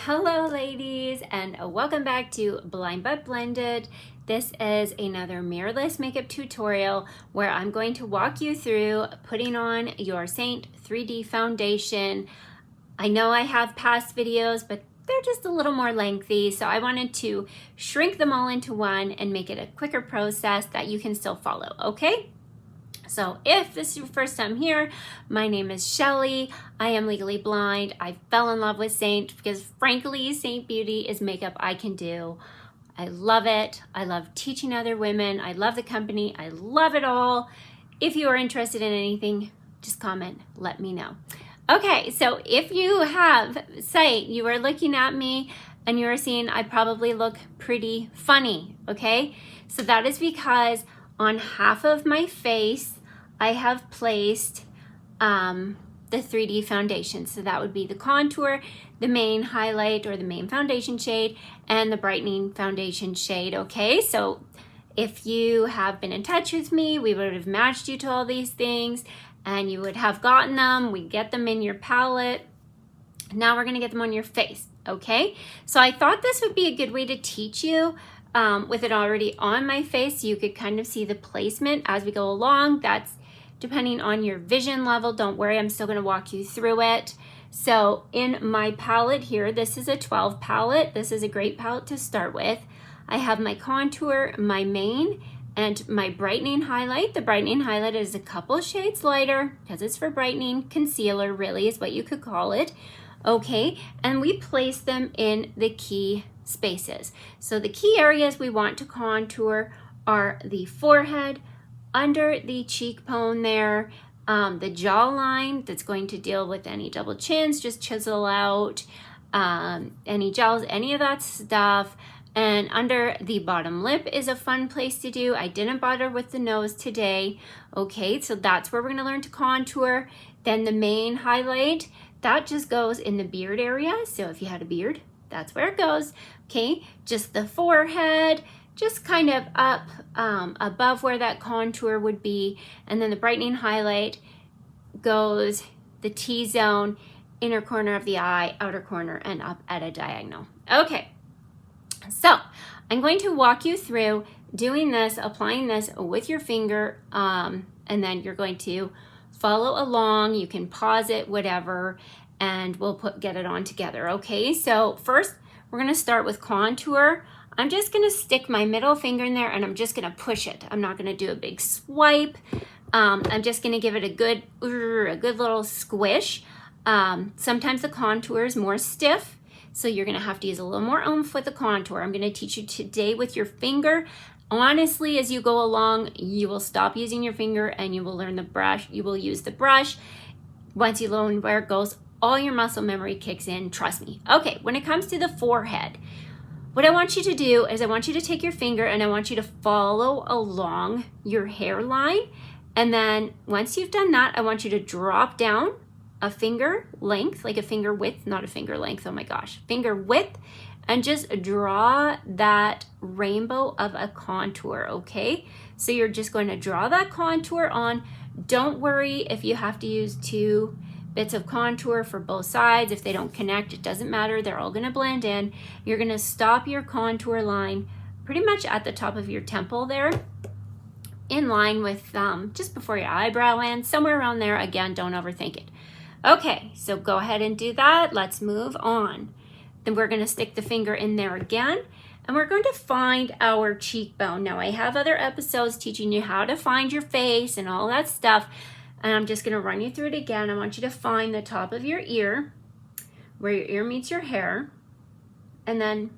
Hello ladies, and welcome back to Blind But Blended. This is another mirrorless makeup tutorial where I'm going to walk you through putting on your Seint 3D foundation. I know I have past videos, but they're just a little more lengthy, so I wanted to shrink them all into one and make it a quicker process that you can still follow, okay? So if this is your first time here, my name is Shelly. I am legally blind. I fell in love with Seint because frankly, Seint Beauty is makeup I can do. I love it. I love teaching other women. I love the company. I love it all. If you are interested in anything, just comment, let me know. Okay, so if you have Seint, you are looking at me and you are seeing I probably look pretty funny, okay? So that is because on half of my face, I have placed the 3D foundation. So that would be the contour, the main highlight or the main foundation shade, and the brightening foundation shade, okay? So if you have been in touch with me, we would have matched you to all these things and you would have gotten them. We get them in your palette. Now we're gonna get them on your face, okay? So I thought this would be a good way to teach you with it already on my face, so you could kind of see the placement as we go along. That's depending on your vision level. Don't worry, I'm still gonna walk you through it. So in my palette here, this is a 12 palette. This is a great palette to start with. I have my contour, my main, and my brightening highlight. The brightening highlight is a couple shades lighter because it's for brightening. Concealer really is what you could call it. Okay, and we place them in the key spaces. So the key areas we want to contour are the forehead, under the cheekbone there, the jawline that's going to deal with any double chins, just chisel out, any jowls, any of that stuff. And under the bottom lip is a fun place to do. I didn't bother with the nose today. Okay, so that's where we're gonna learn to contour. Then the main highlight, that just goes in the beard area. So if you had a beard, that's where it goes. Okay, just the forehead, just kind of up above where that contour would be. And then the brightening highlight goes the T-zone, inner corner of the eye, outer corner, and up at a diagonal. Okay, so I'm going to walk you through doing this, applying this with your finger, and then you're going to follow along. You can pause it, whatever, and we'll get it on together, okay? So first, we're gonna start with contour. I'm just gonna stick my middle finger in there and I'm just gonna push it. I'm not gonna do a big swipe. I'm just gonna give it a good little squish. Sometimes the contour is more stiff, so you're gonna have to use a little more oomph with the contour. I'm gonna teach you today with your finger. Honestly, as you go along, you will stop using your finger and you will learn the brush. You will use the brush. Once you learn where it goes, all your muscle memory kicks in, trust me. Okay, when it comes to the forehead, what I want you to do is I want you to take your finger and I want you to follow along your hairline. And then once you've done that, I want you to drop down a finger length, like a finger width, not a finger length, oh my gosh, finger width, and just draw that rainbow of a contour, okay? So you're just going to draw that contour on. Don't worry if you have to use two bits of contour for both sides. If they don't connect, it doesn't matter. They're all gonna blend in. You're gonna stop your contour line pretty much at the top of your temple there, in line with just before your eyebrow ends, somewhere around there. Again, don't overthink it. Okay, so go ahead and do that. Let's move on. Then we're gonna stick the finger in there again, and we're going to find our cheekbone. Now, I have other episodes teaching you how to find your face and all that stuff, and I'm just gonna run you through it again. I want you to find the top of your ear, where your ear meets your hair, and then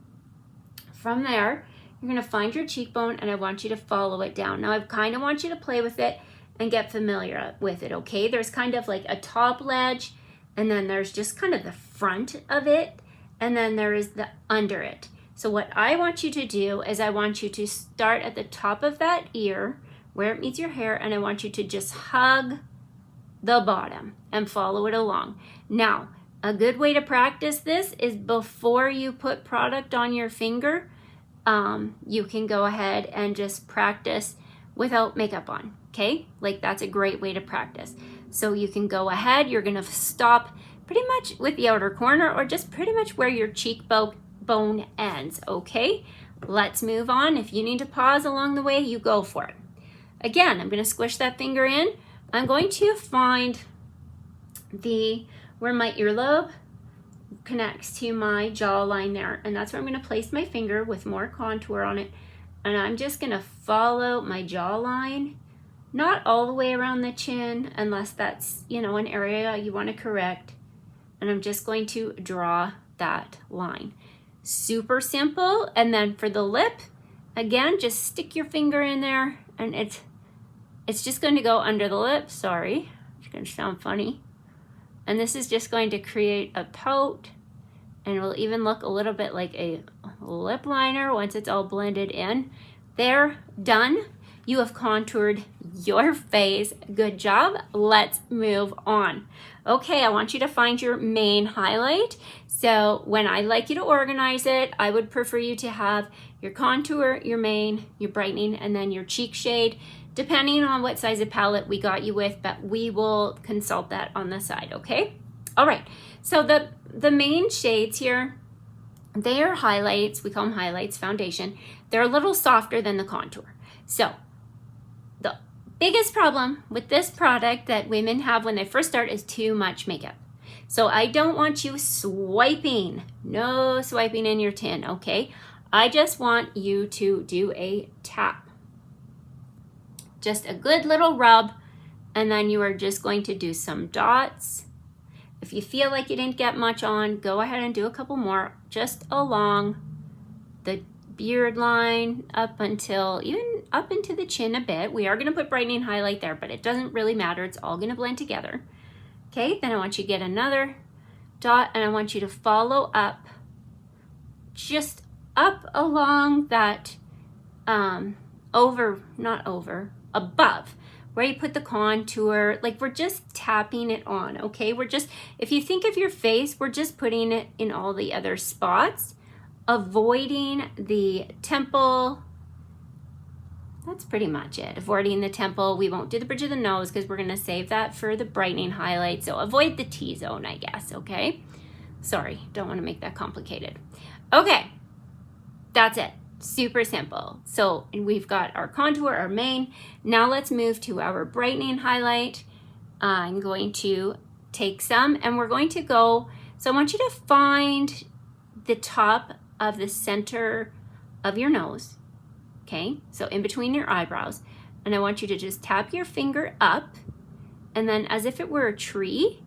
from there, you're gonna find your cheekbone, and I want you to follow it down. Now, I kind of want you to play with it and get familiar with it, okay? There's kind of like a top ledge, and then there's just kind of the front of it, and then there is the under it. So what I want you to do is I want you to start at the top of that ear, where it meets your hair, and I want you to just hug the bottom and follow it along. Now, a good way to practice this is before you put product on your finger, you can go ahead and just practice without makeup on, okay? Like that's a great way to practice. So you can go ahead, you're gonna stop pretty much with the outer corner or just pretty much where your cheekbone ends, okay? Let's move on. If you need to pause along the way, you go for it. Again, I'm going to squish that finger in. I'm going to find where my earlobe connects to my jawline there, and that's where I'm going to place my finger with more contour on it, and I'm just going to follow my jawline, not all the way around the chin unless that's, you know, an area you want to correct, and I'm just going to draw that line. Super simple. And then for the lip, again, just stick your finger in there, and it's just going to go under the lip. Sorry, it's going to sound funny. And this is just going to create a pout, and it will even look a little bit like a lip liner once it's all blended in. There, done. You have contoured your face. Good job. Let's move on. Okay, I want you to find your main highlight. So when I like you to organize it, I would prefer you to have your contour, your main, your brightening, and then your cheek shade, depending on what size of palette we got you with, but we will consult that on the side, okay? All right, so the main shades here, they are highlights. We call them highlights, foundation. They're a little softer than the contour. So the biggest problem with this product that women have when they first start is too much makeup. So I don't want you swiping. No swiping in your tin, okay? I just want you to do a tap. Just a good little rub, and then you are just going to do some dots. If you feel like you didn't get much on, go ahead and do a couple more just along the beard line even up into the chin a bit. We are going to put brightening highlight there, but it doesn't really matter. It's all going to blend together. Okay, then I want you to get another dot, and I want you to follow up, just up along that, above where you put the contour. Like, we're just tapping it on, okay? If you think of your face, we're just putting it in all the other spots, avoiding the temple. That's pretty much it. Avoiding the temple. We won't do the bridge of the nose because we're going to save that for the brightening highlight. So avoid the T-zone, I guess, okay? Sorry, don't want to make that complicated. Okay, that's it. Super simple. So we've got our contour, our main. Now let's move to our brightening highlight. I'm going to take some, and we're going to go, so I want you to find the top of the center of your nose, okay? So in between your eyebrows, and I want you to just tap your finger up, and then as if it were a tree,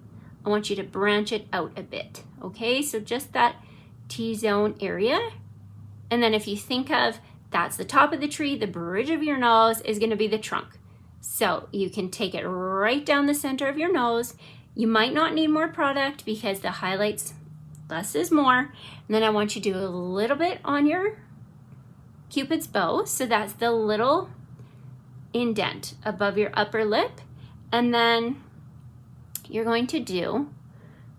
I want you to branch it out a bit, okay? So just that T-zone area. And then if you think of, that's the top of the tree, the bridge of your nose is going to be the trunk. So you can take it right down the center of your nose. You might not need more product because the highlights, less is more. And then I want you to do a little bit on your Cupid's bow. So that's the little indent above your upper lip. And then you're going to do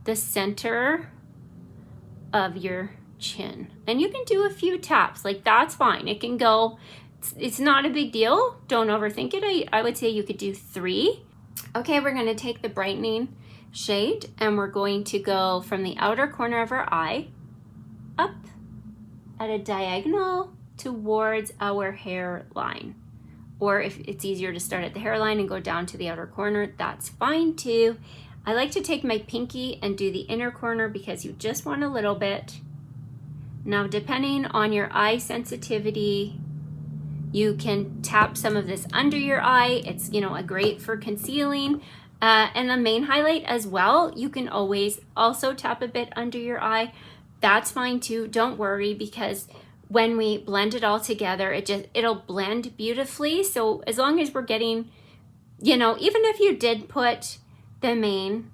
the center of your chin, and you can do a few taps, like that's fine. It can go, it's not a big deal. Don't overthink it. I would say you could do 3. Okay, we're going to take the brightening shade, and we're going to go from the outer corner of our eye up at a diagonal towards our hairline. Or if it's easier to start at the hairline and go down to the outer corner, that's fine too. I like to take my pinky and do the inner corner because you just want a little bit. Now, depending on your eye sensitivity, you can tap some of this under your eye. It's, a great for concealing. And the main highlight as well, you can always also tap a bit under your eye. That's fine too. Don't worry, because when we blend it all together, it'll blend beautifully. So as long as we're getting, even if you did put the main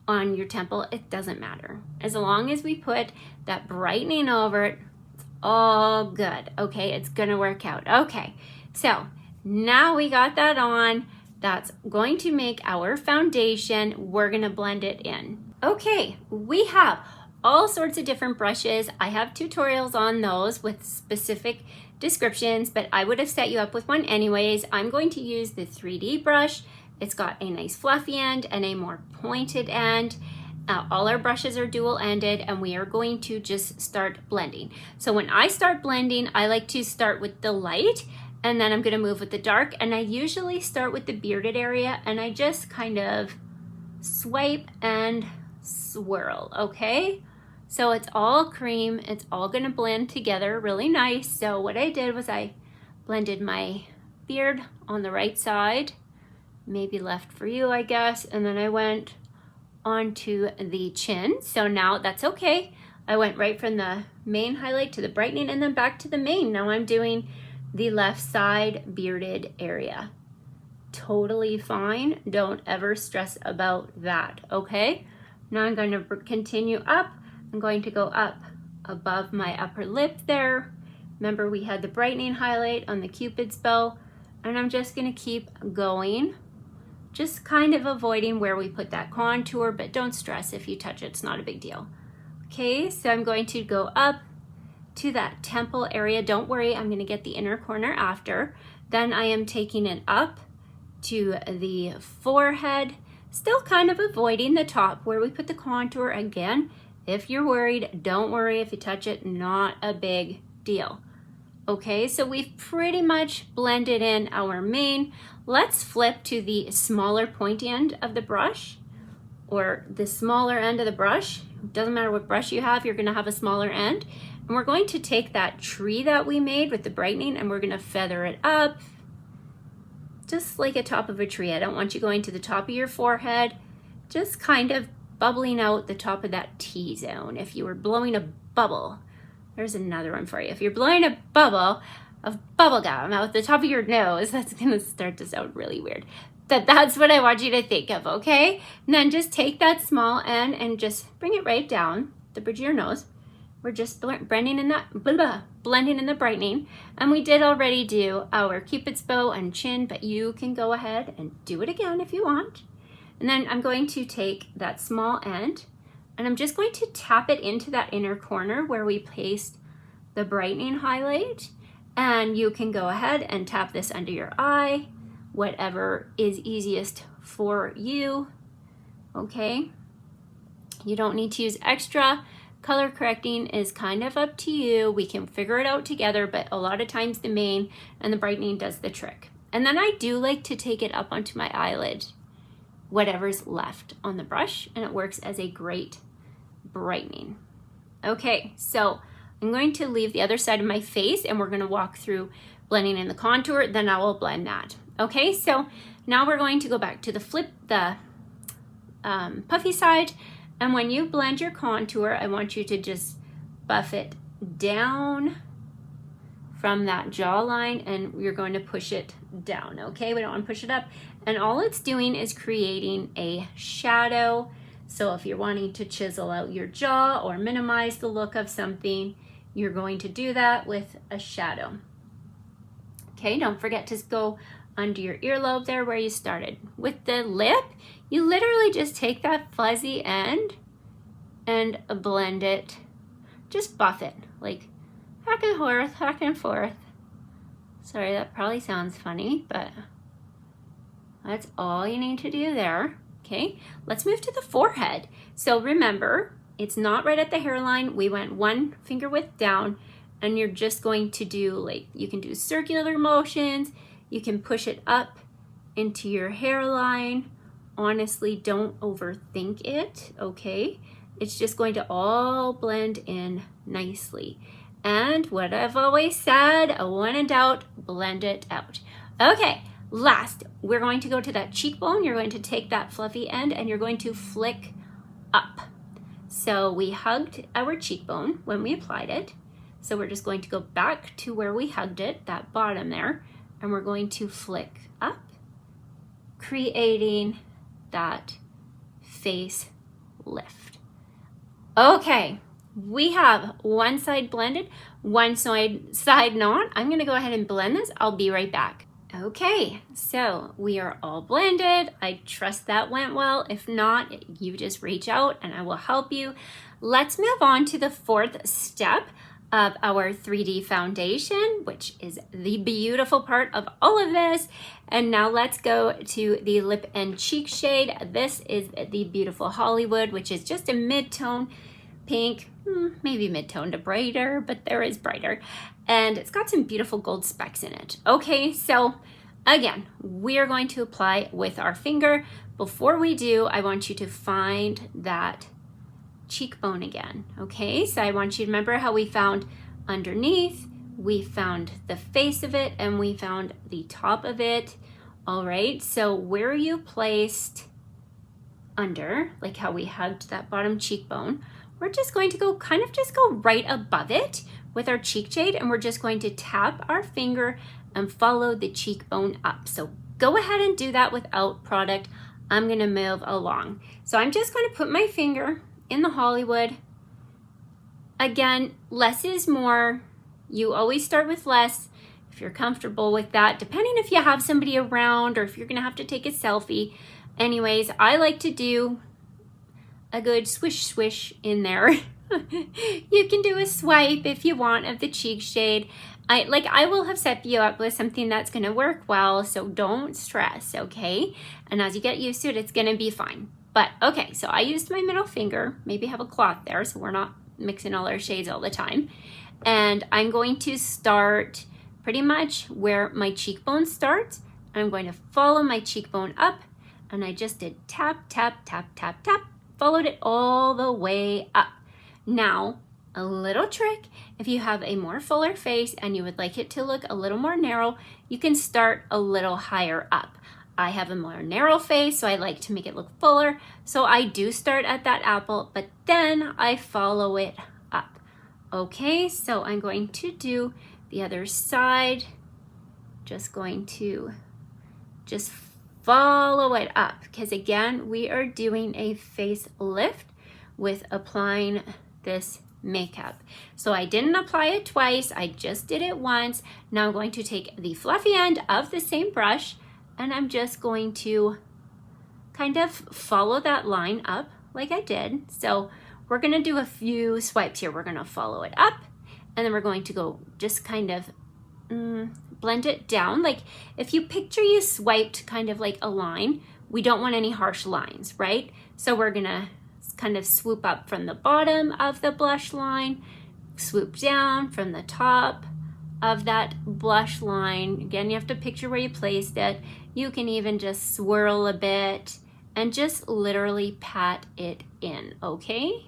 on your temple, it doesn't matter. As long as we put that brightening over it, it's all good. Okay, it's gonna work out. Okay, so now we got that on. That's going to make our foundation. We're gonna blend it in. Okay, we have all sorts of different brushes. I have tutorials on those with specific descriptions, but I would have set you up with one anyways. I'm going to use the 3D brush. It's got a nice fluffy end and a more pointed end. All our brushes are dual-ended, and we are going to just start blending. So when I start blending, I like to start with the light, and then I'm gonna move with the dark, and I usually start with the bearded area, and I just kind of swipe and swirl, okay? So it's all cream, it's all gonna blend together really nice. So what I did was I blended my beard on the right side, maybe left for you, I guess, and then I went onto the chin. So now that's okay. I went right from the main highlight to the brightening and then back to the main. Now I'm doing the left side bearded area. Totally fine. Don't ever stress about that, okay? Now I'm going to continue up. I'm going to go up above my upper lip there. Remember, we had the brightening highlight on the Cupid's bow, and I'm just going to keep going, just kind of avoiding where we put that contour, but don't stress if you touch it, it's not a big deal. Okay, so I'm going to go up to that temple area. Don't worry, I'm going to get the inner corner after. Then I am taking it up to the forehead, still kind of avoiding the top where we put the contour. Again, if you're worried, don't worry if you touch it, not a big deal. Okay, so we've pretty much blended in our mane. Let's flip to the smaller pointy end of the brush, or the smaller end of the brush. Doesn't matter what brush you have, you're gonna have a smaller end. And we're going to take that tree that we made with the brightening and we're gonna feather it up, just like a top of a tree. I don't want you going to the top of your forehead, just kind of bubbling out the top of that T-zone. If you were blowing a bubble, there's another one for you. If you're blowing a bubble of bubble gum out the top of your nose, that's gonna start to sound really weird. That's what I want you to think of, okay? And then just take that small end and just bring it right down the bridge of your nose. We're just blending in blending in the brightening. And we did already do our Cupid's bow and chin, but you can go ahead and do it again if you want. And then I'm going to take that small end and I'm just going to tap it into that inner corner where we placed the brightening highlight. And you can go ahead and tap this under your eye, whatever is easiest for you, okay? You don't need to use extra. Color correcting is kind of up to you. We can figure it out together, but a lot of times the mane and the brightening does the trick. And then I do like to take it up onto my eyelid, whatever's left on the brush, and it works as a great brightening. Okay, so I'm going to leave the other side of my face and we're gonna walk through blending in the contour, then I will blend that. Okay, so now we're going to go back to the puffy side, and when you blend your contour, I want you to just buff it down from that jawline and you're going to push it down, okay? We don't want to push it up. And all it's doing is creating a shadow. So if you're wanting to chisel out your jaw or minimize the look of something, you're going to do that with a shadow. Okay, don't forget to go under your earlobe there where you started. With the lip, you literally just take that fuzzy end and blend it. Just buff it, like back and forth. Sorry, that probably sounds funny, but that's all you need to do there. Okay, let's move to the forehead. So remember, it's not right at the hairline. We went one finger width down, and you're just going to do, like, you can do circular motions, you can push it up into your hairline. Honestly, don't overthink it, okay? It's just going to all blend in nicely. And what I've always said, when in doubt, blend it out. Okay, last, we're going to go to that cheekbone. You're going to take that fluffy end and you're going to flick up. So we hugged our cheekbone when we applied it. So we're just going to go back to where we hugged it, that bottom there, and we're going to flick up, creating that face lift. Okay, we have one side blended, one side not. I'm gonna go ahead and blend this. I'll be right back. Okay, so we are all blended. I trust that went well. If not, you just reach out and I will help you. Let's move on to the fourth step of our 3D foundation, which is the beautiful part of all of this. And now let's go to the lip and cheek shade. This is the beautiful Hollywood, which is just a mid-tone pink, maybe mid-tone to brighter, but there is brighter. And it's got some beautiful gold specks in it. Okay, so again, we are going to apply with our finger. Before we do, I want you to find that cheekbone again. Okay, so I want you to remember how we found underneath, we found the face of it, and we found the top of it. All right, so where you placed under, like how we hugged that bottom cheekbone, we're just going to go just go right above it with our cheek shade, and we're just going to tap our finger and follow the cheekbone up. So go ahead and do that without product. I'm gonna move along. So I'm just gonna put my finger in the Hollywood. Again, less is more. You always start with less if you're comfortable with that, depending if you have somebody around or if you're gonna have to take a selfie. Anyways, I like to do a good swish swish in there. You can do a swipe if you want of the cheek shade. I will have set you up with something that's gonna work well, so don't stress, okay? And as you get used to it, it's gonna be fine. But okay, so I used my middle finger, maybe have a cloth there so we're not mixing all our shades all the time. And I'm going to start pretty much where my cheekbone starts. I'm going to follow my cheekbone up, and I just did tap, tap, tap, tap, tap, followed it all the way up. Now, a little trick, if you have a more fuller face and you would like it to look a little more narrow, you can start a little higher up. I have a more narrow face, so I like to make it look fuller. So I do start at that apple, but then I follow it up. Okay, so I'm going to do the other side. Just going to just follow it up, because again, we are doing a face lift with applying this makeup. So I didn't apply it twice, I just did it once. Now I'm going to take the fluffy end of the same brush, and I'm just going to kind of follow that line up like I did. So we're gonna do a few swipes here. We're gonna follow it up, and then we're going to go just kind of blend it down. Like if you picture you swiped kind of like a line, we don't want any harsh lines, right? So we're gonna kind of swoop up from the bottom of the blush line, swoop down from the top of that blush line. Again, you have to picture where you placed it. You can even just swirl a bit and just literally pat it in, okay?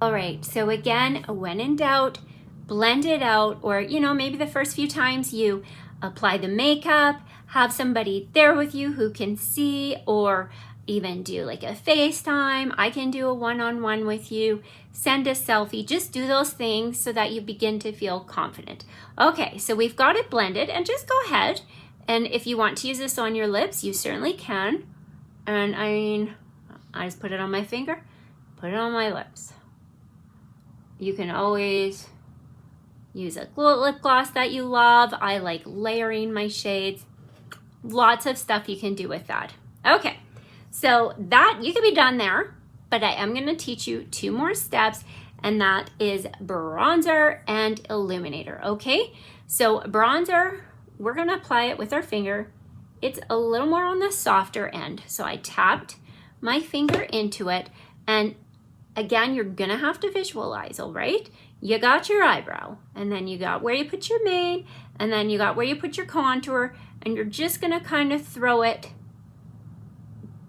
All right, so again, when in doubt, blend it out, or maybe the first few times you apply the makeup, have somebody there with you who can see, or even do like a FaceTime. I can do a one-on-one with you, send a selfie, just do those things so that you begin to feel confident. Okay, so we've got it blended, and just go ahead, and if you want to use this on your lips, you certainly can. And I just put it on my finger, put it on my lips. You can always use a lip gloss that you love. I like layering my shades. Lots of stuff you can do with that. Okay. So that you can be done there, but I am going to teach you 2 more steps, and that is bronzer and illuminator. Okay, so bronzer, we're going to apply it with our finger. It's a little more on the softer end, so I tapped my finger into it, and again, you're going to have to visualize. All right, you got your eyebrow, and then you got where you put your mane, and then you got where you put your contour, and you're just going to kind of throw it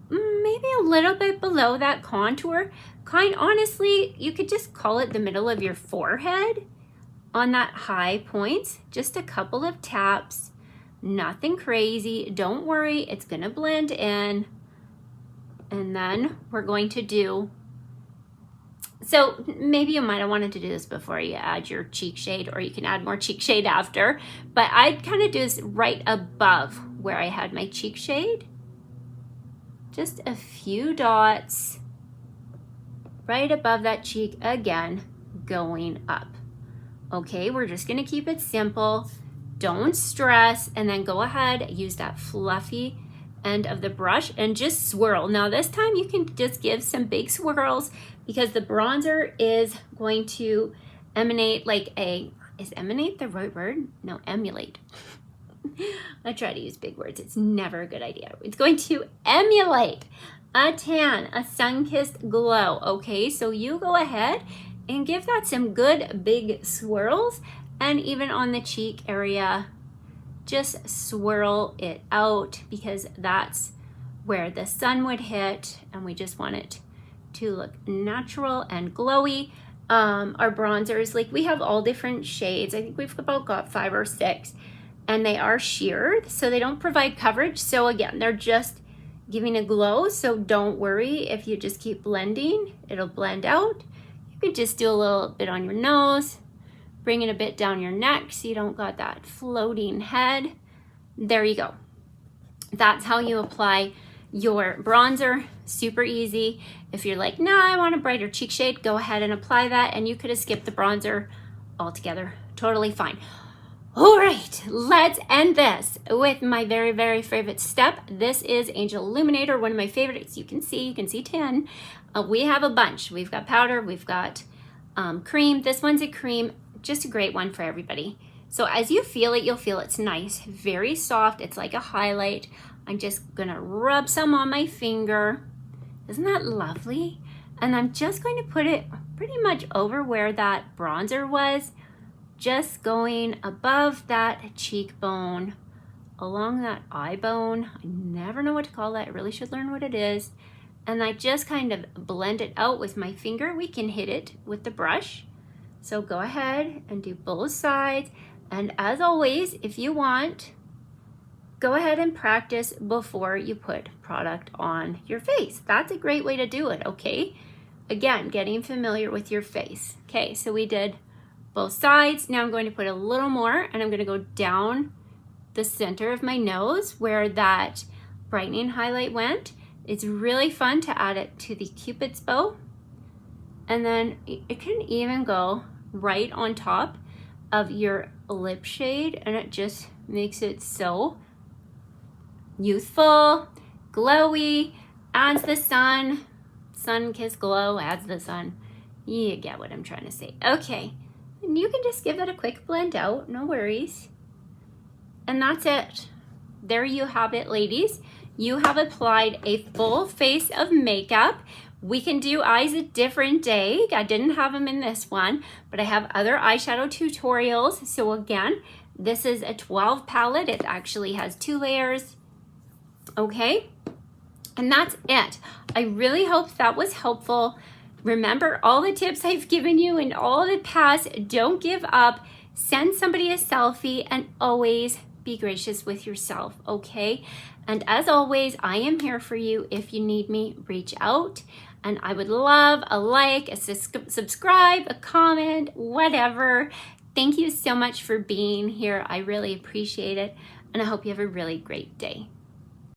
maybe a little bit below that contour. Honestly, you could just call it the middle of your forehead on that high point. Just a couple of taps, nothing crazy. Don't worry, it's gonna blend in. And then we're going to do, so maybe you might have wanted to do this before you add your cheek shade, or you can add more cheek shade after, but I'd kind of do this right above where I had my cheek shade. Just a few dots right above that cheek, again, going up. Okay, we're just gonna keep it simple. Don't stress, and then go ahead, use that fluffy end of the brush and just swirl. Now this time you can just give some big swirls, because the bronzer is going to emanate like is emanate the right word? No, emulate. I try to use big words. It's never a good idea. It's going to emulate a tan, a sun-kissed glow. Okay, so you go ahead and give that some good big swirls, and even on the cheek area, just swirl it out because that's where the sun would hit, and we just want it to look natural and glowy. Our bronzers, like we have all different shades. I think we've about got 5 or 6, and they are sheared, so they don't provide coverage. So again, they're just giving a glow, so don't worry if you just keep blending, it'll blend out. You could just do a little bit on your nose, bring it a bit down your neck so you don't got that floating head. There you go. That's how you apply your bronzer. Super easy. If you're like, nah, I want a brighter cheek shade, go ahead and apply that, and you could have skipped the bronzer altogether. Totally fine. All right, let's end this with my very, very favorite step. This is Angel Illuminator, one of my favorites. You can see 10. We have a bunch. We've got powder, we've got cream. This one's a cream, just a great one for everybody. So as you feel it, you'll feel it's nice, very soft. It's like a highlight. I'm just gonna rub some on my finger. Isn't that lovely? And I'm just going to put it pretty much over where that bronzer was, just going above that cheekbone, along that eye bone. I never know what to call that. I really should learn what it is. And I just kind of blend it out with my finger. We can hit it with the brush. So go ahead and do both sides. And as always, if you want, go ahead and practice before you put product on your face. That's a great way to do it, okay? Again, getting familiar with your face. Okay, so we did both sides. Now I'm going to put a little more, and I'm going to go down the center of my nose where that brightening highlight went. It's really fun to add it to the Cupid's bow. And then it can even go right on top of your lip shade, and it just makes it so youthful, glowy, adds the sun-kissed glow, adds the sun. You get what I'm trying to say. Okay, and you can just give it a quick blend out, no worries. And that's it. There you have it, ladies. You have applied a full face of makeup. We can do eyes a different day. I didn't have them in this one, but I have other eyeshadow tutorials. So again, this is a 12 palette. It actually has 2 layers. Okay, and that's it. I really hope that was helpful. Remember all the tips I've given you in all the past. Don't give up. Send somebody a selfie, and always be gracious with yourself, okay? And as always, I am here for you. If you need me, reach out. And I would love a like, a subscribe, a comment, whatever. Thank you so much for being here. I really appreciate it. And I hope you have a really great day.